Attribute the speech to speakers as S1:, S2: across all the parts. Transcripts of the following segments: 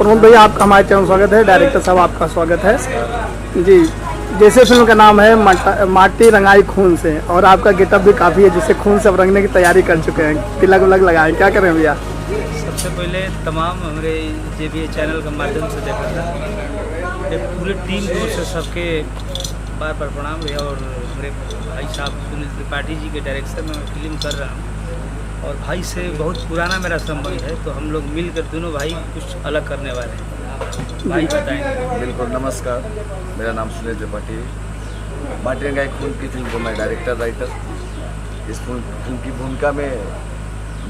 S1: प्रमोद भैया, आपका हमारे चैनल स्वागत है। डायरेक्टर साहब आपका स्वागत है जी। जैसे फिल्म का नाम है माटी रंगाई खून से, और आपका गेटअप भी काफ़ी है जिससे खून से अब रंगने की तैयारी कर चुके हैं, तिलक उलक लगाए, क्या करें भैया?
S2: सबसे पहले तमाम हमारे JBA चैनल के माध्यम से देखा था पूरी टीम की ओर से सबके बार बार प्रणाम भैया। और मेरे भाई साहब सुनील त्रिपाठी जी के डायरेक्शन में मैं फिल्म कर रहा हूँ, और भाई से बहुत पुराना मेरा संबंध है, तो हम लोग मिलकर दोनों भाई कुछ अलग करने वाले हैं। भाई बताएंगे।
S3: बिल्कुल, नमस्कार, मेरा नाम सुनील त्रिपाठी है। माटी रंगाई खून की फिल्म को मैं डायरेक्टर राइटर। इस फिल्म की भूमिका में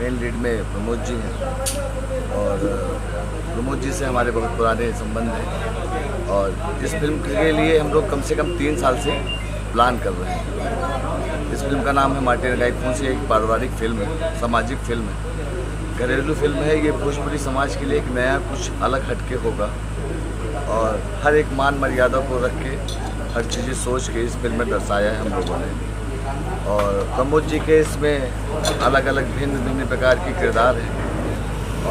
S3: मेन लीड में प्रमोद जी हैं, और प्रमोद जी से हमारे बहुत पुराने संबंध हैं, और इस फिल्म के लिए हम लोग कम से कम 3 साल से प्लान कर रहे हैं। इस फिल्म का नाम है माटी रंगाई खून से। एक पारिवारिक फिल्म है, सामाजिक फिल्म है, घरेलू फिल्म है। ये भोजपुरी समाज के लिए एक नया कुछ अलग हटके होगा, और हर एक मान मर्यादा को रख के हर चीज़ें सोच के इस फिल्म में दर्शाया है हम लोगों ने। और प्रमोद जी के इसमें अलग अलग भिन्न भिन्न प्रकार की किरदार हैं,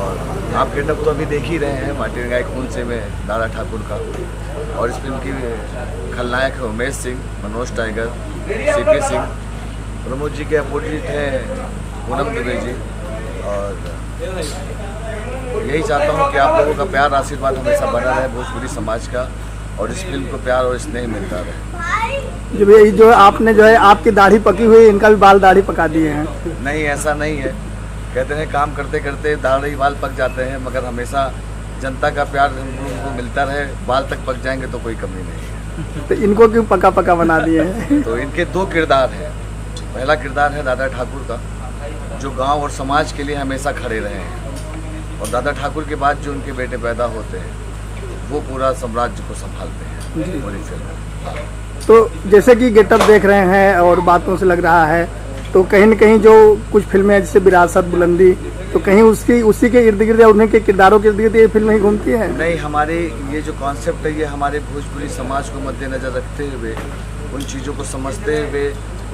S3: और आप गेटअप तो अभी देख ही रहे हैं माटी रंगाई खून से में दादा ठाकुर का। और इस फिल्म की खलनायक है उमेश सिंह, मनोज टाइगर, CP सिंह। प्रमोद जी के अपोजिट हैं पूनम दुबे जी। और यही चाहता हूँ कि आप लोगों का प्यार आशीर्वाद हमेशा बना रहे भोजपुरी समाज का, और इस फिल्म को प्यार और स्नेह मिलता रहे।
S1: जो भैया जो आपने जो है आपकी दाढ़ी पकी हुई है, इनका भी बाल दाढ़ी पका दिए हैं।
S3: नहीं, ऐसा नहीं है। कहते हैं काम करते करते दाढ़ी बाल पक जाते हैं, मगर हमेशा जनता का प्यार उनको मिलता रहे। बाल तक पक जाएंगे तो कोई कमी नहीं है।
S1: तो इनको क्यों पका पका बना दिए हैं?
S3: तो इनके 2 किरदार हैं। पहला किरदार है दादा ठाकुर का, जो गांव और समाज के लिए हमेशा खड़े रहे हैं, और दादा ठाकुर के बाद जो उनके बेटे पैदा होते हैं वो पूरा साम्राज्य को संभालते हैं पूरी फिल्म में।
S1: तो जैसे कि गेटअप देख रहे हैं और बातों से लग रहा है, तो कहीं न कहीं जो कुछ फिल्में हैं जैसे विरासत, बुलंदी, तो कहीं उसी के इर्द गिर्द या उन्हीं के किरदारों के इर्द गिर्द ये फिल्म ही घूमती है?
S3: नहीं, हमारे ये जो कॉन्सेप्ट है ये हमारे भोजपुरी समाज को मद्देनजर रखते हुए, उन चीज़ों को समझते हुए,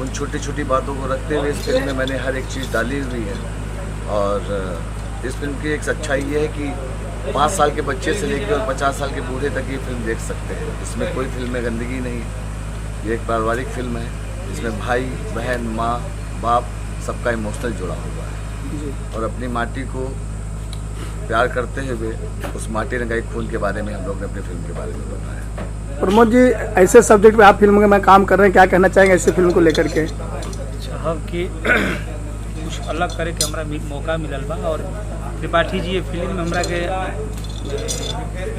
S3: उन छोटी छोटी बातों को रखते हुए इस फिल्म में मैंने हर एक चीज़ डाली हुई है। और इस फिल्म की एक अच्छाई ये है कि 5 साल के बच्चे से लेकर और 50 साल के बूढ़े तक ये फिल्म देख सकते हैं। इसमें कोई फिल्म में गंदगी नहीं है। ये एक पारिवारिक फिल्म है, इसमें भाई बहन, माँ बाप सबका इमोशनल जुड़ा हुआ है, और अपनी माटी को प्यार करते हुए उस माटी रंगाई खून के बारे में हम लोग ने अपनी फिल्म के बारे में बताया।
S1: प्रमोद जी, ऐसे सब्जेक्ट पे आप फिल्म में काम कर रहे हैं, क्या कहना चाहेंगे ऐसे फिल्म को लेकर के?
S2: चाहब कि कुछ अलग करे के हमरा मौका मिलल बा, और त्रिपाठी जी ये फिल्म में हमरा के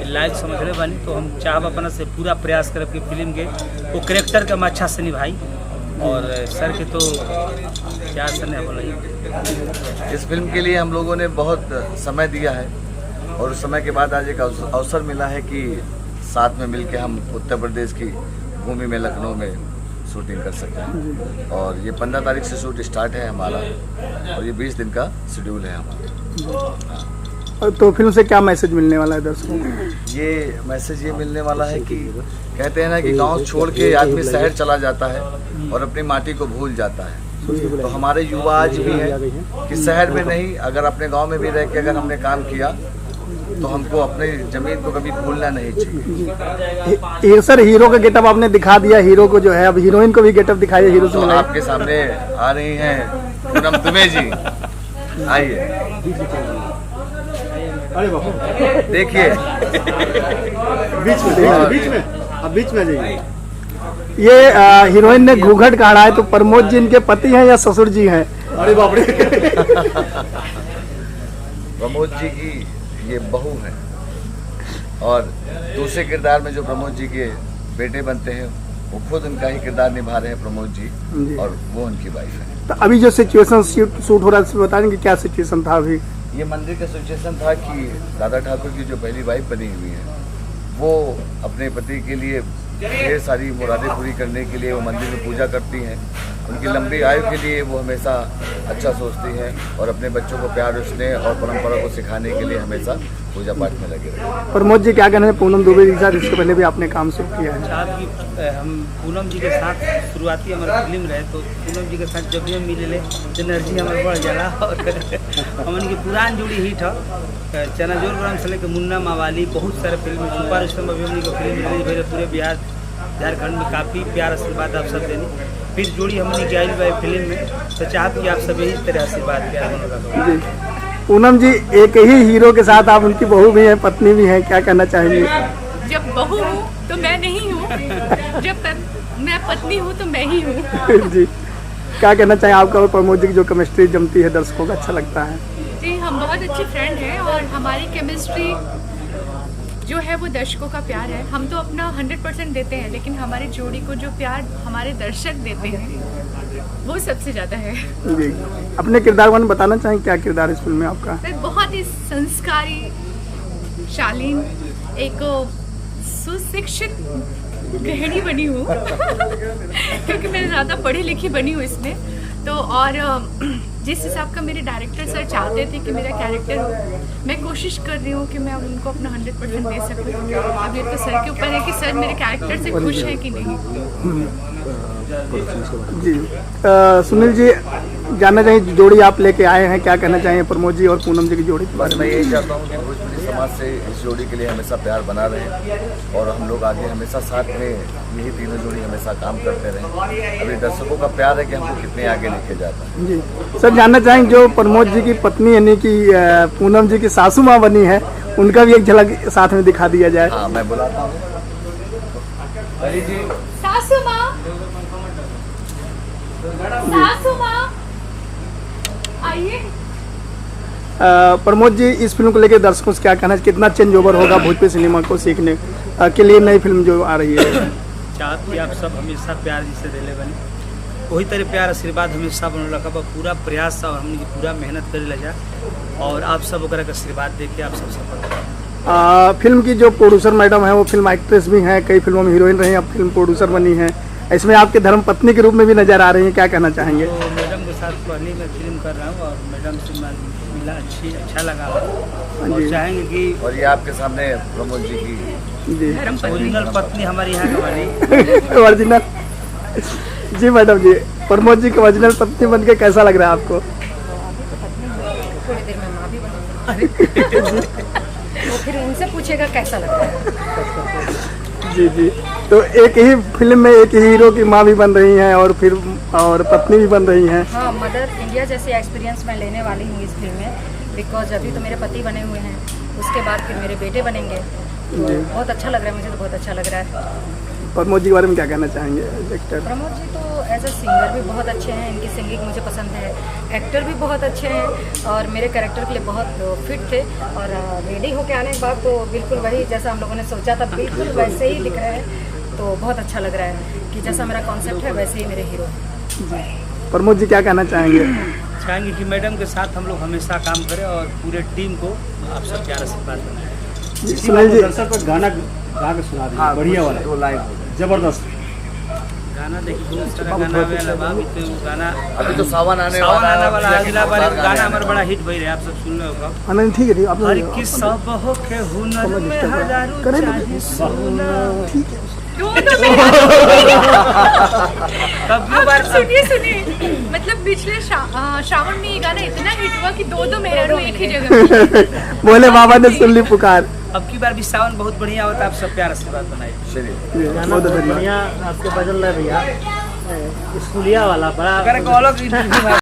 S2: लायक समझ रहे बानी, तो हम चाहब अपना से पूरा प्रयास करब कि फिल्म के वो कैरेक्टर के हम अच्छा से निभाई। और सर के तो क्या सर ने बोला,
S3: इस फिल्म के लिए हम लोगों ने बहुत समय दिया है, और उस समय के बाद आज एक अवसर मिला है कि साथ में मिलकर हम उत्तर प्रदेश की भूमि में लखनऊ में शूटिंग कर सकते हैं। और ये 15 तारीख से शूट स्टार्ट है हमारा, और ये 20 दिन का शेड्यूल है हमारा।
S1: तो फिल्म से क्या मैसेज मिलने वाला है दर्शकों को?
S3: ये मैसेज ये मिलने वाला है कि कहते हैं ना कि गांव छोड़ के आदमी शहर चला जाता है और अपनी माटी को भूल जाता है। तो हमारे युवा आज भी हैं कि शहर में नहीं, अगर अपने गांव में भी रह के अगर हमने काम किया तो हमको अपने जमीन को कभी भूलना नहीं चाहिए।
S1: सर, हीरो का गेटअप आपने दिखा दिया, हीरो को जो है अब हीरोइन को भी गेटअप दिखाइए। हीरो से
S3: आपके सामने आ रही हैं पूनम दुबे जी, आइए देखिए।
S1: बीच में जाइए। ये हीरोइन ने घूंघट काढ़ा है, तो प्रमोद जी इनके पति हैं या ससुर जी हैं? अरे बाप रे।
S3: प्रमोद जी की ये बहू है, और दूसरे किरदार में जो प्रमोद जी के बेटे बनते हैं वो खुद उनका ही किरदार निभा रहे हैं प्रमोद जी, और वो उनकी वाइफ है।
S1: तो अभी जो सिचुएशन शूट हो रहा है बताएंगे क्या सिचुएशन था अभी?
S3: ये मंदिर का सिचुएशन था कि दादा ठाकुर की जो पहली वाइफ बनी हुई है वो अपने पति के लिए ढेर सारी मुरादें पूरी करने के लिए वो मंदिर में पूजा करती हैं। उनकी लंबी आयु के लिए वो हमेशा अच्छा सोचती है और अपने बच्चों को प्यार, स्नेह और परंपरा को सिखाने के लिए हमेशा पूजा पाठ में लगे रहे।
S1: प्रमोद जी क्या कहना है पूनम दुबे के साथ, इसके पहले भी आपने काम शुरू किया है?
S2: साथ की हम पूनम जी के साथ शुरुआती हमारा फिल्म रहे, तो पूनम जी के साथ जब भी हम मिले तो एनर्जी हमारे बढ़ जाला और हमन की पुरान जोड़ी हिट है। चनाजोर ग्राम से लेकर मुन्ना मावाली बहुत सारे फिल्म सुपर स्टार अभी हमने को फिल्म रिलीज भैया पूरे बिहार झारखंड में काफ़ी प्यार आशीर्वाद आप सब देनी। फिर जोड़ी हमने की आई भाई फिल्म में, तो चाहत कि आप सब इस तरह आशीर्वाद प्यार होगा।
S1: जी पूनम जी, एक ही हीरो के साथ आप उनकी बहू भी हैं, पत्नी भी हैं, क्या कहना चाहेंगे?
S4: जब बहू हूँ तो मैं नहीं हूँ, जब मैं पत्नी हूँ तो मैं ही हूँ।
S1: जी क्या कहना चाहें आपका और प्रमोद जी की जो केमिस्ट्री जमती है दर्शकों को अच्छा लगता है?
S4: जी हम बहुत अच्छे फ्रेंड हैं और हमारी केमिस्ट्री जो है वो दर्शकों का प्यार है। हम तो अपना 100% देते हैं, लेकिन हमारी जोड़ी को जो प्यार हमारे दर्शक देते हैं वो सबसे ज़्यादा है।
S1: जी अपने किरदार को बताना चाहें, क्या किरदार इस फिल्म में आपका?
S4: मैं बहुत ही संस्कारी, शालीन, एक सुशिक्षित गृहिणी बनी हूँ क्योंकि मैं ज़्यादा पढ़ी लिखी बनी हूँ इसमें। तो और जिस हिसाब का मेरे डायरेक्टर सर चाहते थे कि मेरा कैरेक्टर हो, मैं कोशिश कर रही हूँ कि मैं उनको अपना 100% दे सकूँ। अब ये तो सर के ऊपर है कि सर मेरे कैरेक्टर से खुश है कि नहीं।
S1: जी सुनील जी, जानना चाहिए जोड़ी आप लेके आए हैं, क्या कहना चाहिए प्रमोद जी और पूनम जी की जोड़ी के बारे
S3: बस
S1: में?
S3: मैं यही चाहता हूँ कि भोजपुरी समाज से इस जोड़ी के लिए हमेशा प्यार बना रहे और हम लोग आगे हमेशा साथ में यही तीनों जोड़ी हमेशा काम करते रहें। अभी दर्शकों का प्यार है कि हमको कितने आगे लेके जाता है।
S1: जी सर, जानना चाहेंगे जो प्रमोद जी की पत्नी यानी कि पूनम जी की सासू माँ बनी है, उनका भी एक झलक साथ में दिखा दिया जाए।
S3: हाँ मैं बुलाता हूँ।
S4: सासू माँ, सासू माँ आइए।
S1: प्रमोद जी, इस फिल्म को लेकर दर्शकों से क्या कहना है, कितना चेंज ओवर होगा भोजपुरी सिनेमा को सीखने के लिए नई फिल्म जो आ रही है?
S2: चाहत कि आप सब हमेशा प्यार जिसे दिले बने वही तरह प्यार आशीर्वाद हमेशा बनल रखा बा। पूरा प्रयास और हमने पूरा मेहनत करे लगा और आप सब ओकरा के आशीर्वाद दे के आप सब सफल।
S1: फिल्म की जो प्रोड्यूसर मैडम है वो फिल्म एक्ट्रेस भी हैं, कई फिल्मों में हीरोइन रही हैं, अब फिल्म प्रोड्यूसर बनी है, इसमें आपके धर्म पत्नी के रूप में भी नजर आ रही हैं, क्या कहना चाहेंगे?
S2: तो मैडम के साथ पहले मैं फिल्म कर रहा हूँ और मैडम से मिला अच्छा लगा और चाहेंगे कि
S3: और ये आपके सामने प्रमोद जी की
S1: जी
S2: ओरिजिनल पत्नी हमारी यहाँ की बनी।
S1: ओरिजिनल। जी मैडम जी, प्रमोद जी की ओरिजिनल पत्नी बन के कैसा लग रहा है आपको?
S5: थोड़ी देर में माँ भी बनेगी तो फिर उनसे पूछेगा कैसा लगता है।
S1: जी जी, तो एक ही फिल्म में एक ही हीरो की माँ भी बन रही हैं और फिर और पत्नी भी बन रही हैं।
S5: हाँ, मदर इंडिया जैसे एक्सपीरियंस मैं लेने वाली हूँ इस फिल्म में, बिकॉज अभी तो मेरे पति बने हुए हैं, उसके बाद फिर मेरे बेटे बनेंगे, तो बहुत अच्छा लग रहा है मुझे, तो बहुत अच्छा लग रहा है।
S1: प्रमोद जी के बारे में क्या कहना चाहेंगे? एक्टर
S5: प्रमोद जी तो एज अ सिंगर भी बहुत अच्छे हैं, इनकी सिंगिंग मुझे पसंद है, एक्टर भी बहुत अच्छे हैं और मेरे कैरेक्टर के लिए बहुत फिट थे और रेडी होके आने के बाद तो बिल्कुल वही जैसा हम लोगों ने सोचा था बिल्कुल वैसे ही दिख रहे हैं, तो बहुत अच्छा लग रहा है कि जैसा मेरा कॉन्सेप्ट है वैसे ही मेरे हीरो हैं।
S1: प्रमोद जी क्या कहना चाहेंगे?
S2: चाहेंगे कि मैडम के साथ हम लोग हमेशा काम करें और पूरे टीम को आप सब प्यार आशीर्वाद बनाए।
S1: सुनील जी,
S6: दर्शक पर गाना गा के सुना दीजिए, बढ़िया वाला,
S3: दो लाइन
S6: जबरदस्त
S2: गाना देखिए बहुत सारा गाना वाला बा, अभी तो गाना
S3: अभी तो सावन आने
S2: सावन
S3: वाला
S2: आने वाला
S3: है,
S2: अगला बार गाना हमारा बड़ा हिट भई रहे, आप सब सुन रहे हो।
S1: आनंद ठीक है, ठीक आप
S2: हर किस सब हो के हुनर में हजारों
S1: करें
S2: चाहे सोना।
S1: ठीक है।
S4: दोनों में
S2: कभी बार
S4: सुनिए मतलब पिछले श्रावण में ये गाना इतना हिट हुआ कि दो मेहरारू एक ही जगह।
S1: बोले बाबा ने सुन ली पुकार।
S2: अब की बार भी सावन बहुत बढ़िया होता है, आप सब प्यार आशीर्वाद बनाए।
S3: चलिए
S1: बहुत धन्यवाद।
S6: बढ़िया आपके बदल रहा है भैया, स्कूलिया वाला बड़ा
S2: अगर को अलग